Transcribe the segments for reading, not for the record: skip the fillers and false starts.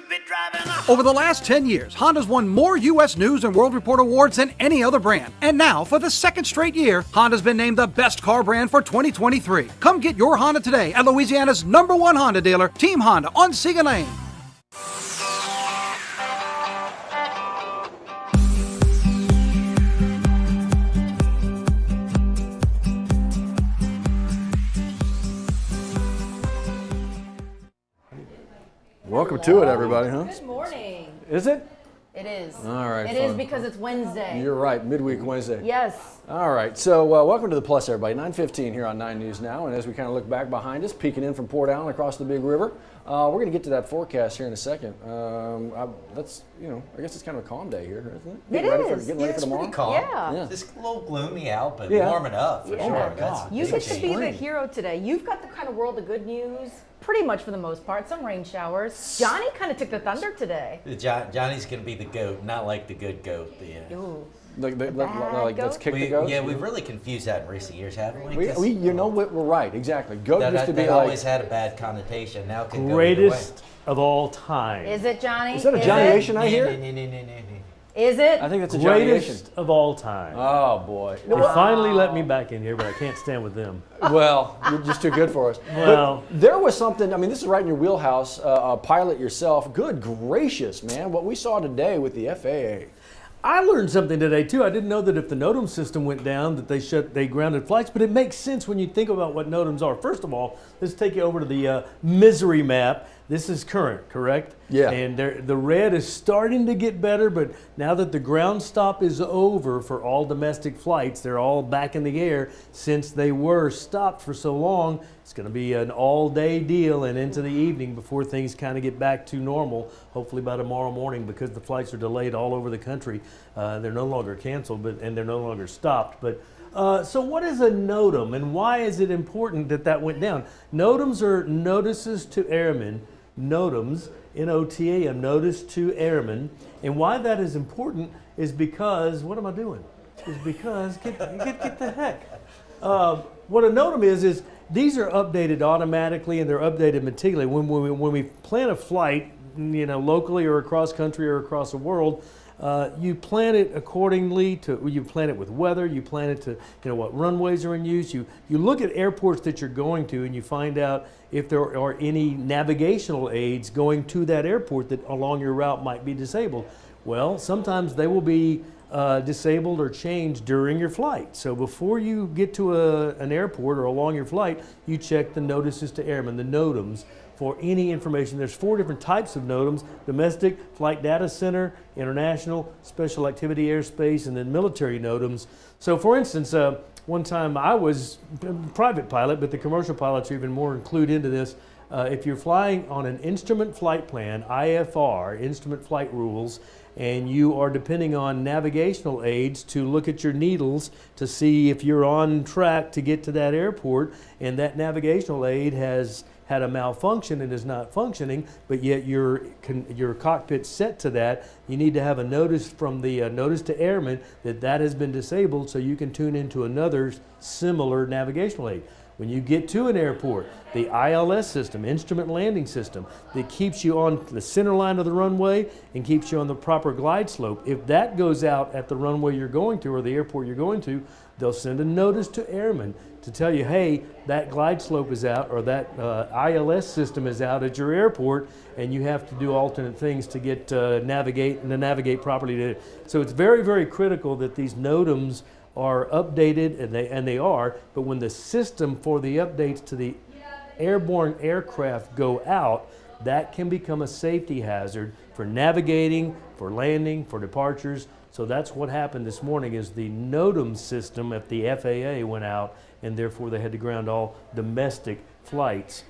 could be driving a... Over the last 10 years, Honda's won more U.S. News and World Report awards than any other brand. And now, for the second straight year, Honda's been named the best car brand for 2023. Come get your Honda today at Louisiana's #1 Honda dealer, Team Honda on Siga Lane. Welcome to it, everybody, huh? Good morning. Is it? It is. All right. It is because it's Wednesday. You're right, midweek Wednesday. Yes. All right, so welcome to the Plus, everybody. 9:15 here on 9 News Now, and as we kind of look back behind us, peeking in from Port Allen across the Big River, we're going to get to that forecast here in a second. That's, I guess it's kind of a calm day here, isn't it? It is. Getting ready for tomorrow. Pretty calm. Yeah. Just a little gloomy out, but Yeah. warming up for Yeah. sure. Oh my That's God. You big get to be change. the hero today. You've got the kind of world of good news, pretty much for the most part. Some rain showers. Johnny kind of took the thunder today. Johnny's going to be the goat, not like the good goat. Ooh. Like, bad let's goat? kick the goats? We've really confused that in recent years, haven't we? We're right, exactly. Goat that, used to be that like... always had a bad connotation. Now it can go Greatest of all time. Is it, Johnny? Is that a Johnny-ation I hear? Is it? I think that's a Johnny-ation. Greatest of all time. Oh, boy. They finally let me back in here, but I can't stand with them. Well, you're just too good for us. Well, but there was something, this is right in your wheelhouse, a pilot yourself. Good gracious, man, what we saw today with the FAA. I learned something today too. I didn't know that if the NOTAM system went down that they grounded flights, but it makes sense when you think about what NOTAMs are. First of all, let's take you over to the misery map. This is current, correct? Yeah. And the red is starting to get better, but now that the ground stop is over for all domestic flights, they're all back in the air since they were stopped for so long. It's going to be an all-day deal and into the evening before things kind of get back to normal, hopefully by tomorrow morning, because the flights are delayed all over the country. They're no longer canceled, and they're no longer stopped. But so what is a NOTAM, and why is it important that went down? NOTAMs are notices to airmen. NOTAMs, N-O-T-A-M, notice to airmen. And why that is important is because, what am I doing? Is because, get the heck. What a NOTAM is these are updated automatically and they're updated meticulously. When we plan a flight, locally or across country or across the world, you plan it accordingly you plan it with weather, you plan it to, what runways are in use. You look at airports that you're going to and you find out if there are any navigational aids going to that airport that along your route might be disabled. Well, sometimes they will be disabled or changed during your flight. So before you get to an airport or along your flight, you check the notices to airmen, the NOTAMs, for any information. There's 4 different types of NOTAMs: domestic, flight data center, international, special activity airspace, and then military NOTAMs. So for instance, one time I was a private pilot, but the commercial pilots are even more included into this. If you're flying on an instrument flight plan, IFR, instrument flight rules, and you are depending on navigational aids to look at your needles to see if you're on track to get to that airport, and that navigational aid has had a malfunction and is not functioning, but yet your cockpit's set to that, you need to have a notice from the notice to airmen that has been disabled so you can tune into another similar navigational aid. When you get to an airport, the ILS system, instrument landing system, that keeps you on the center line of the runway and keeps you on the proper glide slope, if that goes out at the runway you're going to or the airport you're going to, they'll send a notice to airmen to tell you, hey, that glide slope is out or that ILS system is out at your airport and you have to do alternate things to get navigate properly. So it's very, very critical that these NOTAMs are updated, and they are, but when the system for the updates to the airborne aircraft go out, that can become a safety hazard for navigating, for landing, for departures. So that's what happened this morning is the NOTAM system at the FAA went out, and therefore they had to ground all domestic flights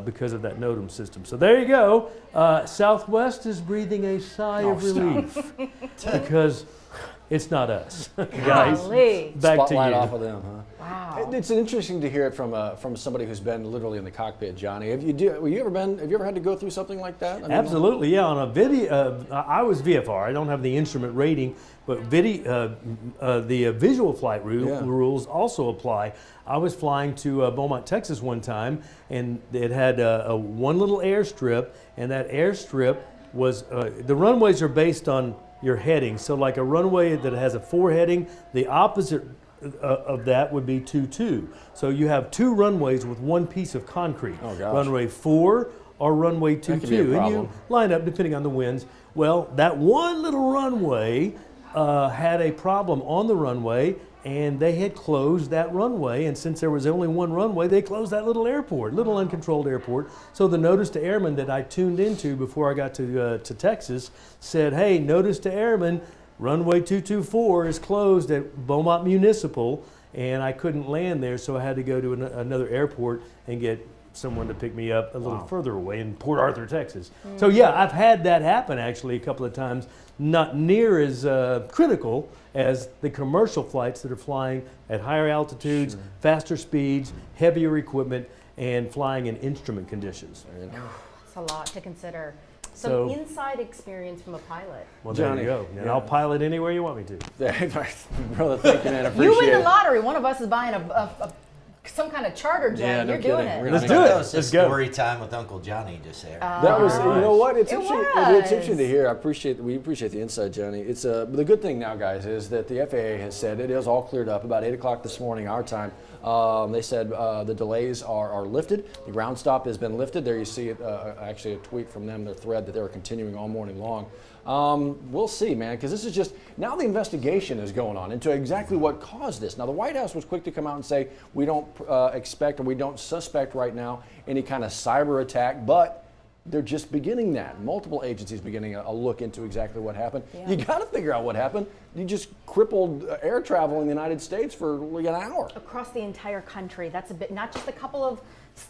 because of that NOTAM system. So there you go. Southwest is breathing a sigh of relief because it's not us, guys. Golly. Back Spotlight to you. off of them, huh? Wow. It's interesting to hear it from somebody who's been literally in the cockpit, Johnny. Have you ever had to go through something like that? Absolutely, yeah. On a video, I was VFR. I don't have the instrument rating, but the visual flight rules also apply. I was flying to Beaumont, Texas one time, and it had one little airstrip, and that airstrip was the runways are based on your heading. So like a runway that has a 4 heading, the opposite of that would be 2-2. So you have 2 runways with 1 piece of concrete. Oh, gosh. Runway 4 or runway 2-2. That could be a and problem. you line up depending on the winds. Well, that one little runway had a problem on the runway, and they had closed that runway, and since there was only one runway, they closed that little airport, little uncontrolled airport. So the notice to airmen that I tuned into before I got to Texas said, hey, notice to airmen, runway 224 is closed at Beaumont Municipal, and I couldn't land there, so I had to go to another airport and get someone to pick me up a little further away in Port Arthur, Texas. So yeah, I've had that happen actually a couple of times, not near as critical as the commercial flights that are flying at higher altitudes, faster speeds, heavier equipment, and flying in instrument conditions. It's a lot to consider. Some So- inside experience from a pilot. Well, Johnny, there you go. And yeah. I'll pilot anywhere you want me to. Brother, thank you, man. I You appreciate win the it. lottery. One of us is buying some kind of charter jet. Yeah, no You're doing kidding. it. Let's Let's do it. That was Let's just go. story time with Uncle Johnny just there. That was, you know what? It's It interesting. was. It's interesting to hear. We appreciate the insight, Johnny. It's but the good thing now, guys, is that the FAA has said it is all cleared up. About 8 o'clock this morning, our time, they said the delays are lifted. The ground stop has been lifted. There you see it. Actually, a tweet from them, their thread that they were continuing all morning long. We'll see, man, because this is just now the investigation is going on into exactly what caused this. Now, the White House was quick to come out and say we don't expect or we don't suspect right now any kind of cyber attack, but they're just beginning that. Multiple agencies beginning a look into exactly what happened. Yeah. You got to figure out what happened. You just crippled air travel in the United States for like an hour. Across the entire country. That's a bit, not just a couple of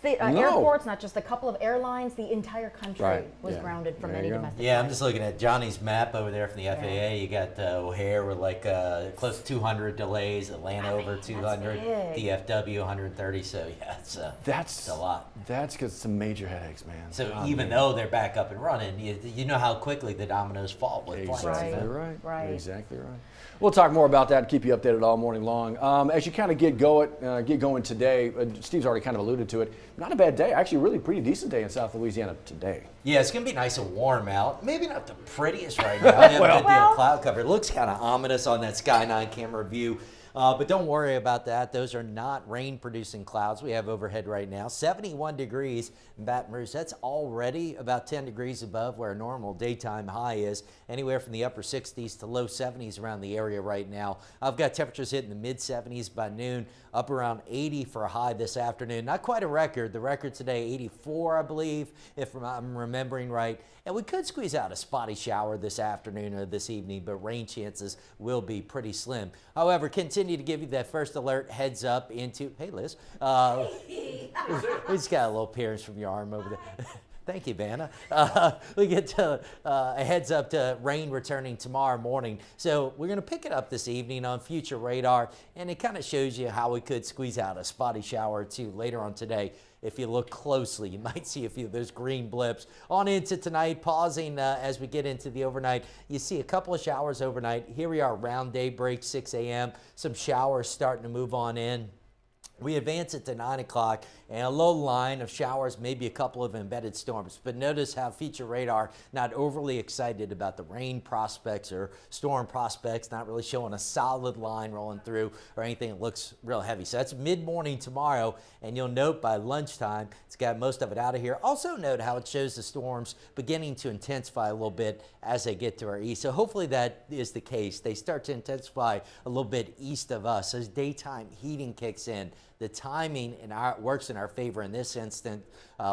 No. airports, not just a couple of airlines, the entire country Right. was Yeah. grounded from There any you go. domestic Yeah, I'm flight. just looking at Johnny's map over there from the FAA. You got O'Hare with like close to 200 delays, Atlanta over 200, big. DFW 130. So yeah, it's a lot. That's because some major headaches, man. So God, even man. though they're back up and running, you know how quickly the dominoes fall with flights. Exactly Right. right. Exactly right. We'll talk more about that and keep you updated all morning long. As you kind of get going today, Steve's already kind of alluded to it. Not a bad day, actually, really pretty decent day in South Louisiana today. Yeah, it's going to be nice and warm out. Maybe not the prettiest right now. We have a good deal of cloud cover. It looks kind of ominous on that Sky 9 camera view. But don't worry about that. Those are not rain-producing clouds we have overhead right now. 71 degrees in Baton Rouge. That's already about 10 degrees above where a normal daytime high is. Anywhere from the upper 60s to low 70s around the area right now. I've got temperatures hitting the mid-70s by noon, up around 80 for a high this afternoon. Not quite a record. The record today, 84, I believe, if I'm remembering right. And we could squeeze out a spotty shower this afternoon or this evening, but rain chances will be pretty slim. However, continue to give you that first alert heads up into, hey Liz, we just got a little appearance from your arm over there. Thank you, Vanna. We get to a heads up to rain returning tomorrow morning. So we're going to pick it up this evening on future radar, and it kind of shows you how we could squeeze out a spotty shower or two later on today. If you look closely, you might see a few of those green blips. On into tonight, pausing as we get into the overnight. You see a couple of showers overnight. Here we are around daybreak, 6 a.m. Some showers starting to move on in. We advance it to 9 o'clock and a low line of showers, maybe a couple of embedded storms. But notice how feature radar not overly excited about the rain prospects or storm prospects, not really showing a solid line rolling through or anything that looks real heavy. So that's mid-morning tomorrow, and you'll note by lunchtime, it's got most of it out of here. Also note how it shows the storms beginning to intensify a little bit as they get to our east. So hopefully that is the case. They start to intensify a little bit east of us as daytime heating kicks in. The timing works in our favor in this instant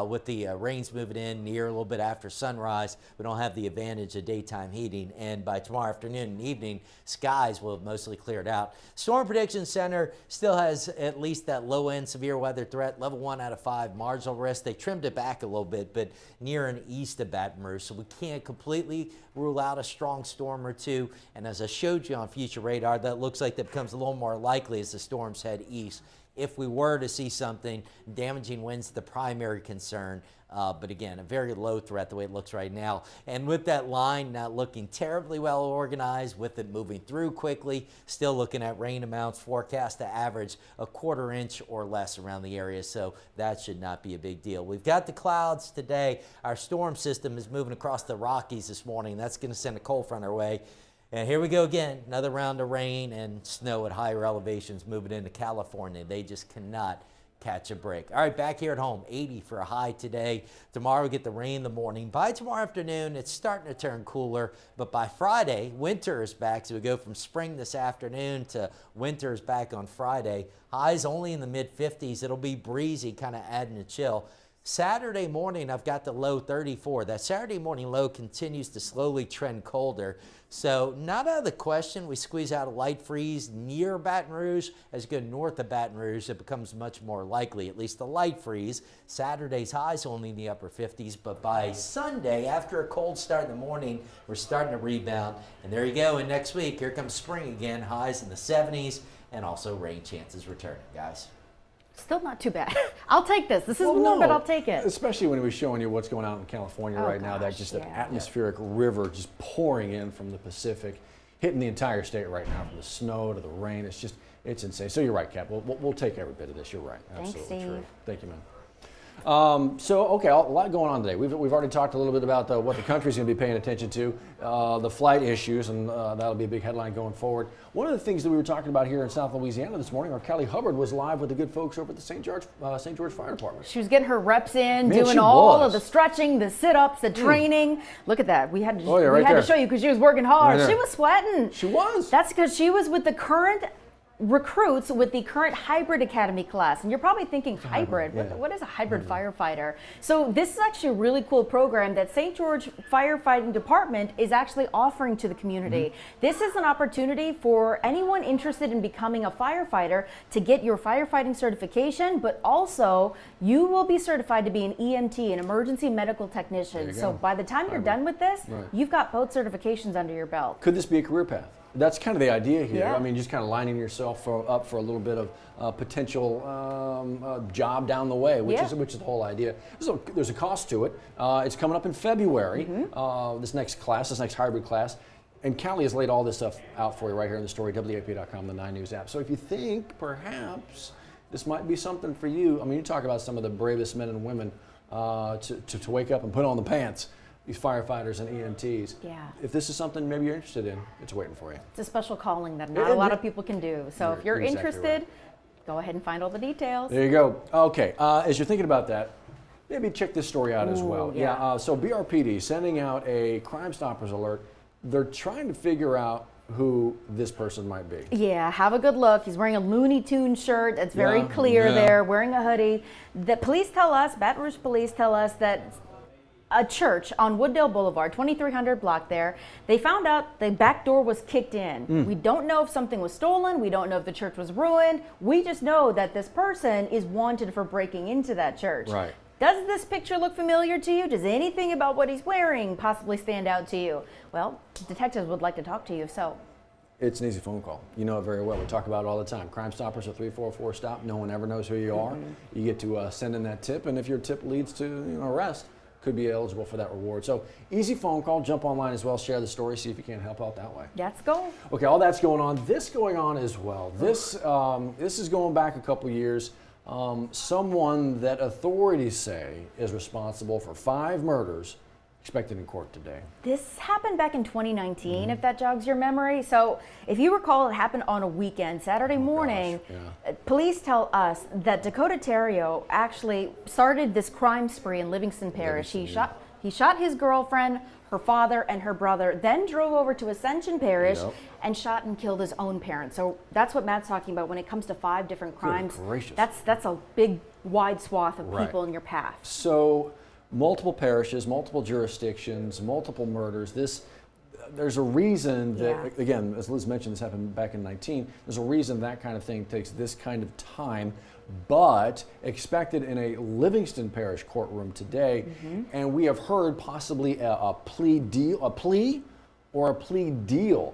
with the rains moving in near a little bit after sunrise. We don't have the advantage of daytime heating, and by tomorrow afternoon and evening, skies will have mostly cleared out. Storm Prediction Center still has at least that low-end severe weather threat, level 1 out of 5, marginal risk. They trimmed it back a little bit, but near and east of Baton Rouge, so we can't completely rule out a strong storm or two. And as I showed you on future radar, that looks like that becomes a little more likely as the storms head east. if we were to see something. Damaging winds the primary concern. But again, a very low threat the way it looks right now. And with that line not looking terribly well organized, with it moving through quickly, still looking at rain amounts forecast to average a 1/4 inch or less around the area. So that should not be a big deal. We've got the clouds today. Our storm system is moving across the Rockies this morning. That's going to send a cold front our way. And here we go again, another round of rain and snow at higher elevations moving into California. They just cannot catch a break. All right, back here at home, 80 for a high today. Tomorrow we get the rain in the morning. By tomorrow afternoon, it's starting to turn cooler, but by Friday, winter is back. So we go from spring this afternoon to winter is back on Friday. Highs only in the mid-50s. It'll be breezy, kind of adding a chill. Saturday morning, I've got the low 34. That Saturday morning low continues to slowly trend colder. So not out of the question we squeeze out a light freeze near Baton Rouge. As you go north of Baton Rouge, it becomes much more likely, at least the light freeze. Saturday's highs only in the upper 50s, but by Sunday, after a cold start in the morning, we're starting to rebound. And there you go, and next week, here comes spring again, highs in the 70s, and also rain chances returning, guys. Still not too bad. I'll take this. This is warm, but I'll take it. Especially when he was showing you what's going on in California right now. That just an atmospheric river just pouring in from the Pacific, hitting the entire state right now, from the snow to the rain. It's insane. So you're right, Cap. We'll take every bit of this. You're right. Absolutely Thanks, Steve. true. Thank you, man. Okay, a lot going on today. We've already talked a little bit about what the country's going to be paying attention to, the flight issues, and that'll be a big headline going forward. One of the things that we were talking about here in South Louisiana this morning, our Kelly Hubbard was live with the good folks over at the St. George Fire Department. She was getting her reps in, Man, doing all of the stretching, the sit-ups, the training. Look at that. We had to show you because she was working hard. Right, she was sweating. She was. That's because she was with the current recruits with the current hybrid academy class. And you're probably thinking, hybrid? What is a hybrid firefighter? So this is actually a really cool program that St. George Firefighting Department is actually offering to the community. This is an opportunity for anyone interested in becoming a firefighter to get your firefighting certification, but also you will be certified to be an EMT, an emergency medical technician. So by the time you're done with this, you've got both certifications under your belt. Could this be a career path? That's kind of the idea here. Yeah. I mean, just kind of lining yourself up for a little bit of potential job down the way, which is the whole idea. So there's a cost to it. It's coming up in February. This next hybrid class, and Callie has laid all this stuff out for you right here in the story, WAFB.com, the 9 News app. So if you think perhaps this might be something for you, I mean, you talk about some of the bravest men and women to wake up and put on the pants. These firefighters and EMTs. Yeah. If this is something maybe you're interested in, it's waiting for you. It's a special calling that not a lot of people can do. So if you're exactly interested, go ahead and find all the details. There you go. Okay, as you're thinking about that, maybe check this story out as well. So BRPD sending out a Crime Stoppers alert. They're trying to figure out who this person might be. Yeah, have a good look. He's wearing a Looney Tunes shirt. That's very clear there, wearing a hoodie. The police tell us, Baton Rouge police tell us that a church on Wooddale Boulevard, 2300 block there, they found out the back door was kicked in. We don't know if something was stolen. We don't know if the church was ruined. We just know that this person is wanted for breaking into that church. Right. Does this picture look familiar to you? Does anything about what he's wearing possibly stand out to you? Well, detectives would like to talk to you, so. It's an easy phone call. You know it very well. We talk about it all the time. Crime Stoppers are 344 stop. No one ever knows who you are. You get to send in that tip, and if your tip leads to arrest, could be eligible for that reward. So easy phone call, jump online as well, share the story, see if you can help out that way. Let's go. Okay, all that's going on. This going on as well. This is going back a couple years. Someone that authorities say is responsible for 5 murders expected in court today. This happened back in 2019, if that jogs your memory. So if you recall, it happened on a weekend, Saturday morning. Police tell us that Dakota Terrio actually started this crime spree in Livingston Parish. He shot his girlfriend, her father, and her brother, then drove over to Ascension Parish and shot and killed his own parents. So that's what Matt's talking about when it comes to 5 different crimes. That's a big, wide swath of people in your path. So multiple parishes, multiple jurisdictions, multiple murders. There's a reason that, again, as Liz mentioned, this happened back in 19. There's a reason that kind of thing takes this kind of time, but expected in a Livingston Parish courtroom today. And we have heard possibly a plea deal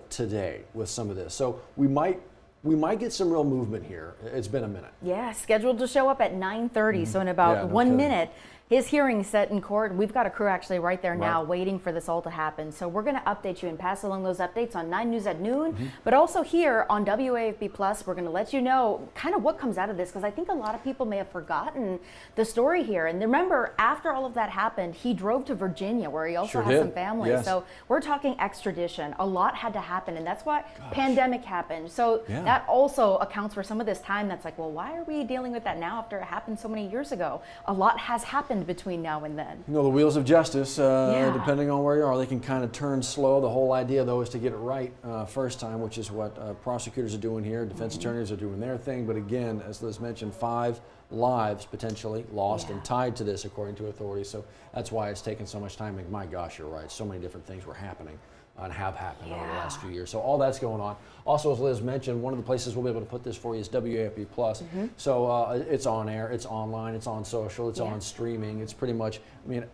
today with some of this. So we might we might get some real movement here. It's been a minute. Yeah, scheduled to show up at 9:30, so in about Yeah, no 1 kidding. minute. His hearing's set in court. We've got a crew actually right there now waiting for this all to happen. So we're going to update you and pass along those updates on 9 News at noon. But also here on WAFB Plus, we're going to let you know kind of what comes out of this, because I think a lot of people may have forgotten the story here. And remember, after all of that happened, he drove to Virginia, where he also has some family. Yes. So we're talking extradition. A lot had to happen, and that's why pandemic happened. So that also accounts for some of this time that's like, well, why are we dealing with that now after it happened so many years ago? A lot has happened between now and then. You know, the wheels of justice, depending on where you are, they can kind of turn slow. The whole idea, though, is to get it right first time, which is what prosecutors are doing here. Defense attorneys are doing their thing. But again, as Liz mentioned, 5 lives potentially lost and tied to this, according to authorities. So that's why it's taken so much time. And my gosh, you're right. So many different things were happening and have happened over the last few years. So all that's going on. Also, as Liz mentioned, one of the places we'll be able to put this for you is WAFB Plus. So it's on air, it's online, it's on social, it's on streaming. It's pretty much, I mean,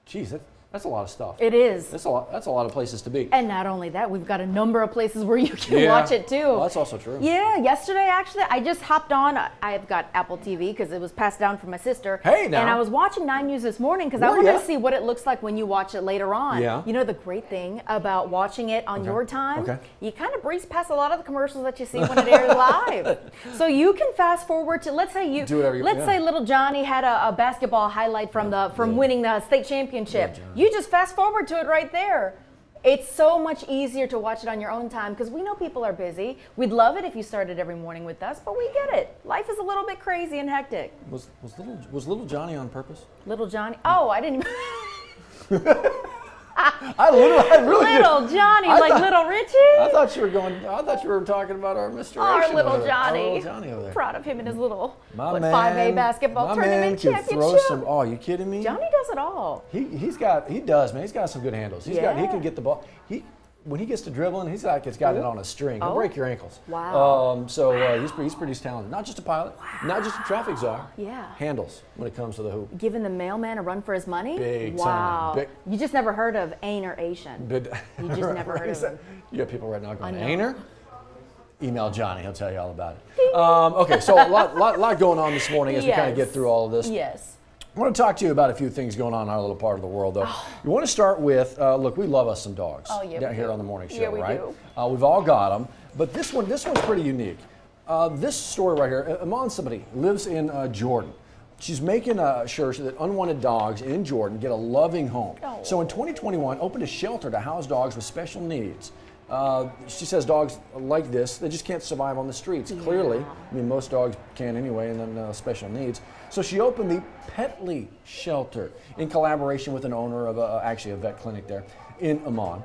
geez, that's a lot of stuff. It is. That's a lot of places to be. And not only that, we've got a number of places where you can watch it too. Well, that's also true. Yeah, yesterday actually, I just hopped on. I've got Apple TV because it was passed down from my sister. Hey, now. And I was watching 9 News this morning because I wanted to see what it looks like when you watch it later on. Yeah. You know, the great thing about watching it on your time, you kind of breeze past a lot of the commercials that you see when it airs live. So you can fast forward to, let's say say little Johnny had a basketball highlight from winning the state championship. You just fast forward to it right there. It's so much easier to watch it on your own time because we know people are busy. We'd love it if you started every morning with us, but we get it. Life is a little bit crazy and hectic. Was little Johnny on purpose? Little Johnny? Oh, I didn't even... I really Little Johnny, Little Richie? I thought you were talking about our Mr. Our little Johnny. Our little Johnny over there. Proud of him and his little 5A basketball tournament championship. Oh, are you kidding me? Johnny does it all. He does, man. He's got some good handles. He can get the ball. When he gets to dribbling, he's got it on a string. He'll break your ankles. Wow. He's pretty talented. Not just a pilot, not just a traffic czar. Yeah. Handles when it comes to the hoop. Giving the mailman a run for his money? Big wow. time. You just never heard of Ainer Asian. You just never heard of him. You got people right now going, Ainer? Email Johnny. He'll tell you all about it. Okay, so a lot going on this morning as we kind of get through all of this. Yes. I want to talk to you about a few things going on in our little part of the world, though. You want to start with, look, we love us some dogs down here on the morning show, right? We've all got them, but this one's pretty unique. This story right here, Iman somebody lives in Jordan. She's making sure that unwanted dogs in Jordan get a loving home. So in 2021, opened a shelter to house dogs with special needs. She says dogs like this, they just can't survive on the streets, clearly. I mean, most dogs can anyway, and then special needs. So she opened the Petly shelter in collaboration with an owner of actually a vet clinic there in Amman.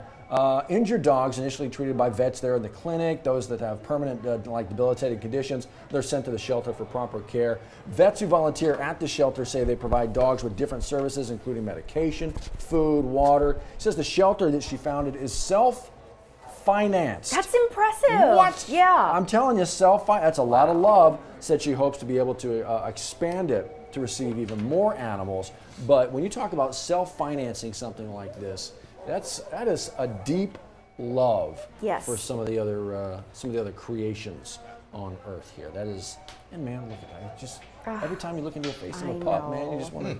Injured dogs initially treated by vets there in the clinic. Those that have permanent debilitating conditions, they're sent to the shelter for proper care. Vets who volunteer at the shelter say they provide dogs with different services, including medication, food, water. She says the shelter that she founded is self-financed. That's impressive. What? Yeah. I'm telling you, that's a lot of love. Said she hopes to be able to expand it to receive even more animals. But when you talk about self-financing something like this, that is a deep love for some of the other creations on Earth here. That is, and man, look at that. Just every time you look into a face of a pup, man, you just want to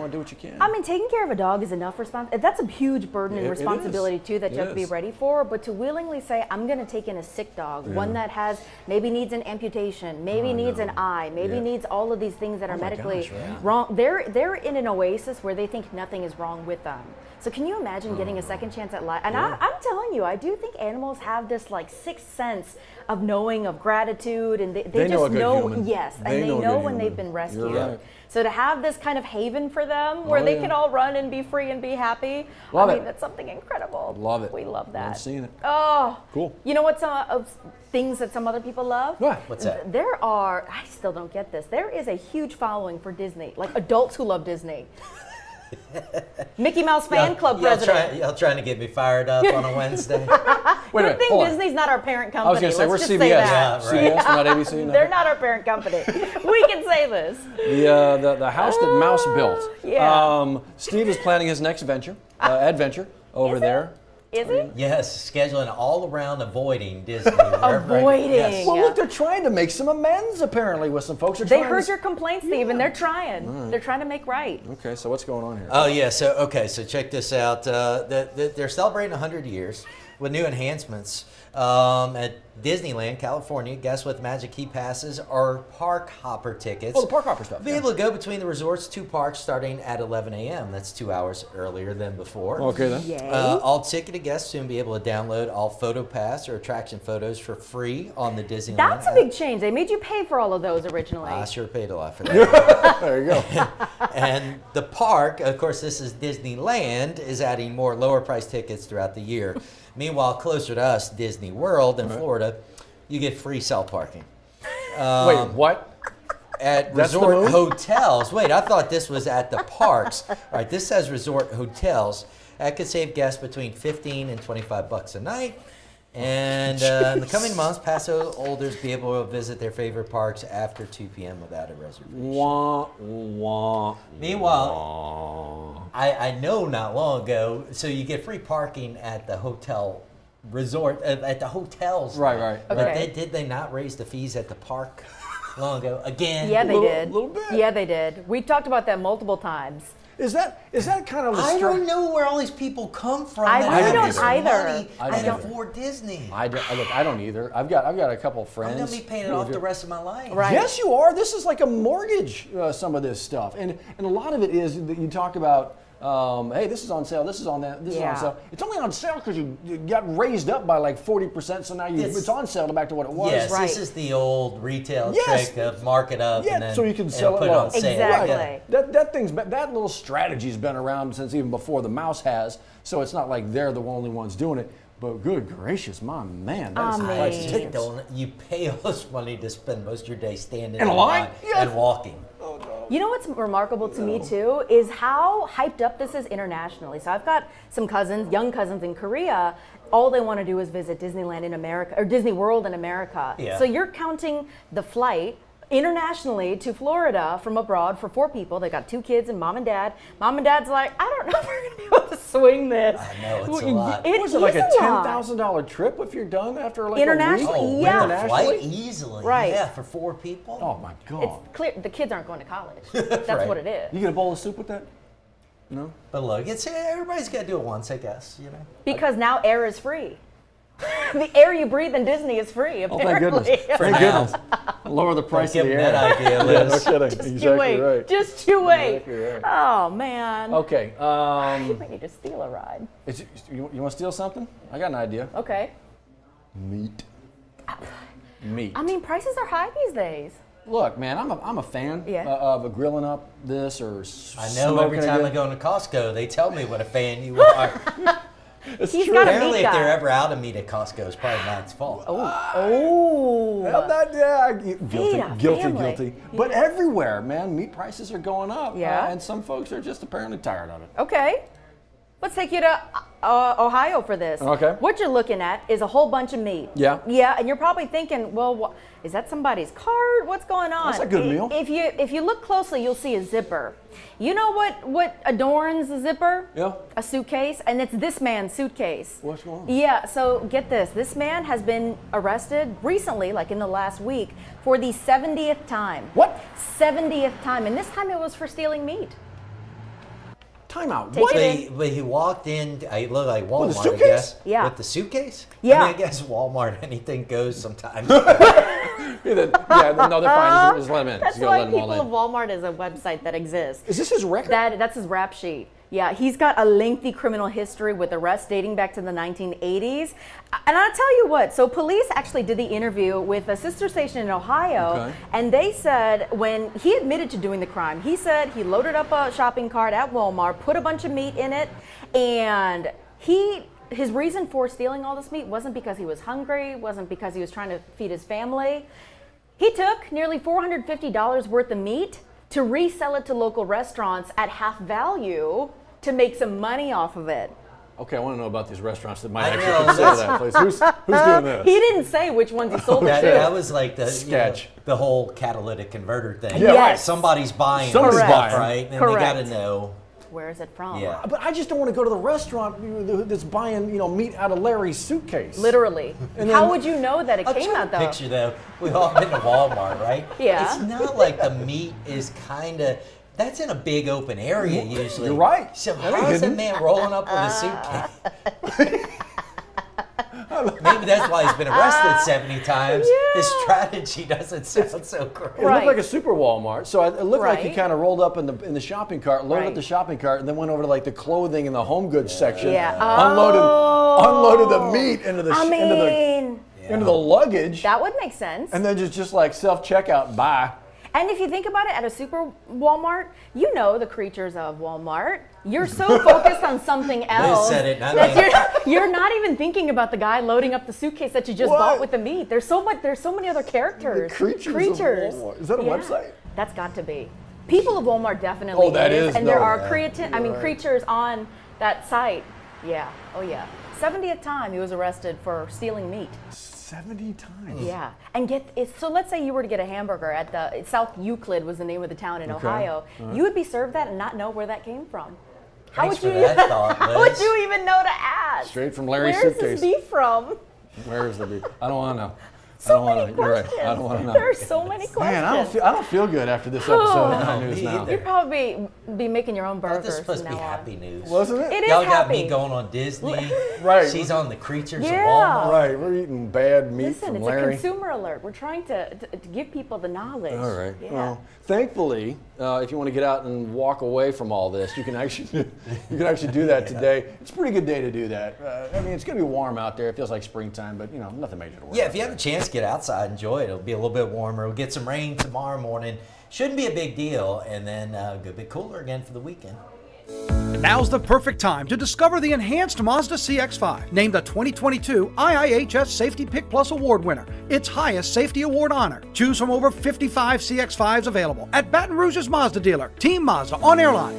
do what you can. I mean, taking care of a dog is enough responsibility. That's a huge burden and responsibility too that you have to be ready for. But to willingly say, I'm going to take in a sick dog, one that maybe needs an amputation, maybe needs an eye, maybe needs all of these things that are medically wrong. They're in an oasis where they think nothing is wrong with them. So can you imagine getting a second chance at life? And I'm telling you, I do think animals have this like sixth sense of knowing, of gratitude, and they just know, and they know when they've been rescued. Right. So to have this kind of haven for them where they can all run and be free and be happy, that's something incredible. Love it. We love that. I've seen it. Oh, cool. You know what some things that some other people love? What's that? I still don't get this. There is a huge following for Disney, like adults who love Disney. Mickey Mouse fan club president. Y'all trying to get me fired up on a Wednesday? Good thing Disney's not our parent company. I was going to say, we're CBS. Yeah, right. CBS, not ABC. No. They're not our parent company. We can say this. The house that Mouse built. Yeah. Steve is planning his next adventure over there. Is he? Yes, scheduling all around avoiding Disney. Avoiding. Yes. Well, look, they're trying to make some amends apparently with some folks. They heard your complaints, Steve, and they're trying. They're trying to make right. Okay, so what's going on here? Oh yeah, so check this out. They're celebrating 100 years with new enhancements at Disneyland, California. Guests with Magic Key passes or park hopper tickets. Oh, the park hopper stuff. Be able to go between the resort's 2 parks starting at 11 a.m. That's 2 hours earlier than before. Okay then. Yay. All ticketed guests soon be able to download all photo pass or attraction photos for free on the Disneyland That's a app. big change. They made you pay for all of those originally. I sure paid a lot for that. There you go. And the park, of course, this is Disneyland, is adding more lower price tickets throughout the year. Meanwhile, closer to us, Disney World in Florida, you get free cell parking. Wait, what? At That's the resort move? hotels. Wait, I thought this was at the parks. All right, this says resort hotels. That could save guests between $15 and $25 a night. And in the coming months, pass holders be able to visit their favorite parks after 2 p.m. without a reservation. Wah, wah, Meanwhile, I know not long ago, so you get free parking at the hotel resort, at the hotels. Right. But Okay. did they not raise the fees at the park long ago? Again? Yeah, they did. little bit. Yeah, they did. We talked about that multiple times. Is that kind of the I don't know where all these people come from. I that really have don't this either. money I and don't afford Disney. I don't either. I've got a couple friends. I'm gonna be paying it off the rest of my life. Right. Yes, you are. This is like a mortgage. Some of this stuff, and a lot of it is that you talk about. Hey, this is on sale. This is on that. This is Yeah. on sale. It's only on sale because you got raised up by like 40%. So now it's on sale to back to what it was. Yes, Right. this is the old retail Yes. trick of mark it up Yeah, and then so you can sell it put it low. on sale. Exactly. Yeah. That little strategy's been around since even before the mouse has. So it's not like they're the only ones doing it. But good gracious, my man, that's the price of Amazing. tickets. You pay all this money to spend most of your day standing In a line? Yes. and walking. You know what's remarkable to me too is how hyped up this is internationally. So I've got some cousins, young cousins in Korea. All they want to do is visit Disneyland in America or Disney World in America. Yeah. So you're counting the flight internationally to Florida from abroad for 4 people. They got 2 kids and mom and dad. Mom and dad's like, I don't know if we're gonna be able to swing this. I know, it's a lot. Was it like a is lot. $10,000 trip if you're done after like Internationally, a week? Oh, yeah. with a flight easily. Right. Yeah, for 4 people. Oh my God. It's clear the kids aren't going to college. That's Right. what it is. You get a bowl of soup with that? No? But look, everybody's got to do it once, I guess. You know. Because now air is free. The air you breathe in Disney is free, Oh, apparently. thank goodness. Thank now. goodness. Lower the price Give of the them air. that idea, Yeah, Liz. no kidding. Just exactly you wait. right. Just you wait. Exactly right. Oh, man. Okay. You might need to steal a ride. You want to steal something? I got an idea. Okay. Meat. Meat. I mean, prices are high these days. Look, man, I'm a fan Yeah. of grilling up this or I know every smoking time I it. go into Costco, they tell me what a fan you are. It's He's true. got a Apparently, meat if they're guy. ever out of meat at Costco, it's probably Matt's fault. Oh. Well, guilty, a guilty, family. guilty. But everywhere, man, meat prices are going up. Yeah. And some folks are just apparently tired of it. Okay. Let's take you to Ohio for this. Okay. What you're looking at is a whole bunch of meat. Yeah. Yeah, and you're probably thinking, well, is that somebody's card? What's going on? That's a good meal. If you look closely, you'll see a zipper. You know what adorns a zipper? Yeah. A suitcase, and it's this man's suitcase. What's going on? Yeah, so get this. This man has been arrested recently, like in the last week, for the 70th time. What? 70th time, and this time it was for stealing meat. Time out. Take What? it But he walked in, I look like Walmart, With a I suitcase? guess. Yeah. With the suitcase? Yeah. I mean, I guess Walmart, anything goes sometimes. No, they're fine. Just let them in. That's Just gotta why let them all People of in. Walmart is a website that exists. Is this his record? That's his rap sheet. Yeah, he's got a lengthy criminal history with arrests dating back to the 1980s. And I'll tell you what, so police actually did the interview with a sister station in Ohio, Okay. and they said when he admitted to doing the crime, he said he loaded up a shopping cart at Walmart, put a bunch of meat in it, and his reason for stealing all this meat wasn't because he was hungry, wasn't because he was trying to feed his family. He took nearly $450 worth of meat to resell it to local restaurants at half value to make some money off of it. Okay, I want to know about these restaurants that might I actually know, consider that place. Who's doing this? He didn't say which ones he sold it That, to. that was like the Sketch. the whole catalytic converter thing. Yeah, right. Somebody's buying Somebody's stuff, buying. right? And Correct. they got to know. where is it from? Yeah. But I just don't want to go to the restaurant that's buying, meat out of Larry's suitcase. Literally. And How then- would you know that it I'm came trying out to though? picture though. We've all been to Walmart, right? Yeah. It's not like the meat is kind of. That's in a big open area usually. You're right. So That ain't how's a hidden. man rolling up with a suitcase? Maybe that's why he's been arrested 70 times. His strategy doesn't sound so great. It Right. looked like a super Walmart, so it looked like he Right. kind of rolled up in the shopping cart, loaded up Right. the shopping cart, and then went over to like the clothing and the home goods section. Yeah. Unloaded the meat into the into the luggage, that would make sense. and then just like self checkout. Bye. And if you think about it, at a super Walmart, you know the creatures of Walmart. You're so focused on something else said it, not that me. you're not even thinking about the guy loading up the suitcase that you just What? bought with the meat. There's so many other characters. The creatures of Walmart. Is that a website? That's got to be. People of Walmart definitely. Oh, that is. And there No, are yeah. creatures on that site. Yeah. Oh yeah. 70th time he was arrested for stealing meat. 70 times. Yeah, and so let's say you were to get a hamburger at the South Euclid was the name of the town in Ohio. You would be served that and not know where that came from. How Thanks would for you? that thought, How would Liz. you even know to ask? Straight from Larry's Where's suitcase. this beef from? Where is the beef? I don't want to know. So many You're right. questions. I don't want to know. There are so many questions. Man, I don't feel good after this episode of Nine News me Now. either. You'd probably be making your own burgers This is supposed to from be now on. happy news. Wasn't it? It is Y'all got happy. me going on Disney. Right. She's on the creatures Yeah. of Walmart. Right, we're eating bad meat Listen, from it's Larry. a consumer alert. We're trying to give people the knowledge. All right. Yeah. Well, thankfully, if you want to get out and walk away from all this, you can actually do that today. It's a pretty good day to do that. I mean, it's going to be warm out there. It feels like springtime, but nothing major to worry Yeah, about. if you have a chance to get outside, enjoy it. It'll be a little bit warmer. We'll get some rain tomorrow morning. Shouldn't be a big deal. And then a good bit cooler again for the weekend. Now's the perfect time to discover the enhanced Mazda CX-5, named the 2022 IIHS Safety Pick Plus Award winner, its highest safety award honor. Choose from over 55 CX-5s available at Baton Rouge's Mazda dealer, Team Mazda on Airline.